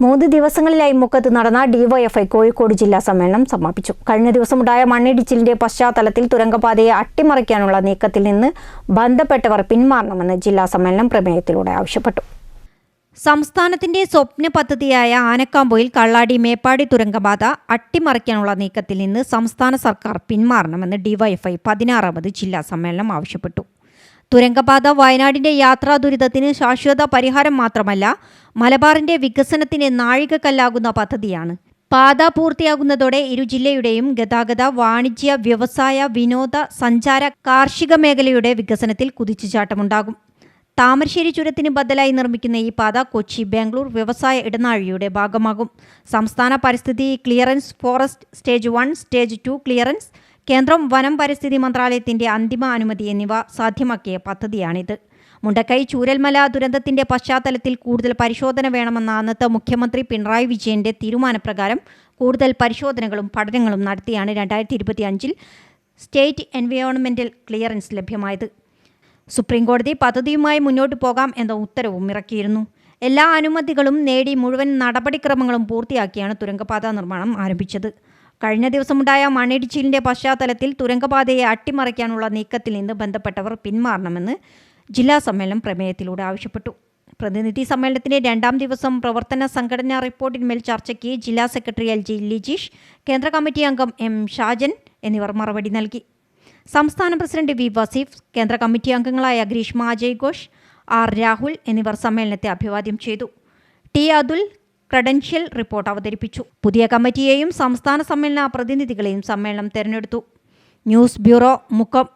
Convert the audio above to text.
3 ദിവസങ്ങളിലായി മുക്കത്ത് നടന്ന ഡിവൈഎഫ്ഐ കോഴിക്കോട് ജില്ലാ സമ്മേളനം സമാപിച്ചു. കഴിഞ്ഞ ദിവസമുണ്ടായ മണ്ണിടിച്ചിലിന്റെ പശ്ചാത്തലത്തിൽ തുരങ്കപാതയെ അട്ടിമറിക്കാനുള്ള നീക്കത്തിൽ നിന്ന് ബന്ധപ്പെട്ടവർ പിന്മാറണമെന്ന് ജില്ലാ സമ്മേളനം പ്രമേയത്തിലൂടെ ആവശ്യപ്പെട്ടു. സംസ്ഥാനത്തിന്റെ സ്വപ്ന പദ്ധതിയായ ആനക്കാംപൊയിൽ കള്ളാടി മേപ്പാടി തുരങ്കപാത അട്ടിമറിക്കാനുള്ള നീക്കത്തിൽ നിന്ന് സംസ്ഥാന സർക്കാർ പിന്മാറണമെന്ന് ഡിവൈഎഫ്ഐ 16ാമത് ജില്ലാ സമ്മേളനം ആവശ്യപ്പെട്ടു. തുരങ്കപാത വയനാടിന്റെ യാത്രാ ദുരിതത്തിന് ശാശ്വത പരിഹാരം മാത്രമല്ല, മലബാറിന്റെ വികസനത്തിന് നാഴികക്കല്ലാകുന്ന പദ്ധതിയാണ്. പാത പൂർത്തിയാകുന്നതോടെ ഇരു ജില്ലയുടെയും ഗതാഗത, വാണിജ്യ, വ്യവസായ, വിനോദ, സഞ്ചാര, കാർഷിക മേഖലയുടെ വികസനത്തിൽ കുതിച്ചുചാട്ടമുണ്ടാകും. താമരശ്ശേരി ചുരത്തിന് ബദലായി നിർമ്മിക്കുന്ന ഈ പാത കൊച്ചി ബാംഗ്ലൂർ വ്യവസായ ഇടനാഴിയുടെ ഭാഗമാകും. സംസ്ഥാന പരിസ്ഥിതി clearance, forest stage 1, stage 2 clearance, കേന്ദ്രം വനം പരിസ്ഥിതി മന്ത്രാലയത്തിന്റെ അന്തിമ അനുമതി എന്നിവ സാധ്യമാക്കിയ പദ്ധതിയാണിത്. മുണ്ടക്കൈ ചൂരൽമല ദുരന്തത്തിന്റെ പശ്ചാത്തലത്തിൽ കൂടുതൽ പരിശോധന വേണമെന്ന അന്നത്തെ മുഖ്യമന്ത്രി പിണറായി വിജയന്റെ തീരുമാനപ്രകാരം കൂടുതൽ പരിശോധനകളും പഠനങ്ങളും നടത്തിയാണ് 2025 സ്റ്റേറ്റ് എൻവയോൺമെന്റൽ ക്ലിയറൻസ് ലഭ്യമായത്. സുപ്രീംകോടതി പദ്ധതിയുമായി മുന്നോട്ട് പോകാം എന്ന ഉത്തരവും ഇറക്കിയിരുന്നു. എല്ലാ അനുമതികളും നേടി മുഴുവൻ നടപടിക്രമങ്ങളും പൂർത്തിയാക്കിയാണ് തുരങ്കപാത നിർമ്മാണം ആരംഭിച്ചത്. കഴിഞ്ഞ ദിവസമുണ്ടായ മണ്ണിടിച്ചിലിന്റെ പശ്ചാത്തലത്തിൽ തുരങ്കപാതയെ അട്ടിമറിക്കാനുള്ള നീക്കത്തിൽ നിന്ന് ബന്ധപ്പെട്ടവർ പിന്മാറണമെന്ന് ജില്ലാ സമ്മേളനം പ്രമേയത്തിലൂടെ ആവശ്യപ്പെട്ടു. പ്രതിനിധി സമ്മേളനത്തിന്റെ 2ാം ദിവസം പ്രവർത്തന സംഘടനാ റിപ്പോർട്ടിന്മേൽ ചർച്ചയ്ക്ക് ജില്ലാ സെക്രട്ടറി LG ലിജീഷ്, കേന്ദ്ര കമ്മിറ്റി അംഗം M ഷാജൻ എന്നിവർ മറുപടി നൽകി. സംസ്ഥാന പ്രസിഡന്റ് V വസീഫ്, കേന്ദ്ര കമ്മിറ്റി അംഗങ്ങളായ ഗ്രീഷ്മ അജയ് ഘോഷ്, R രാഹുൽ എന്നിവർ സമ്മേളനത്തെ അഭിവാദ്യം ചെയ്തു. T അതുൽ ക്രെഡൻഷ്യൽ റിപ്പോർട്ട് അവതരിപ്പിച്ചു. പുതിയ കമ്മിറ്റിയെയും സംസ്ഥാന സമ്മേളന പ്രതിനിധികളെയും സമ്മേളനം തെരഞ്ഞെടുത്തു. News bureau, Mukkam.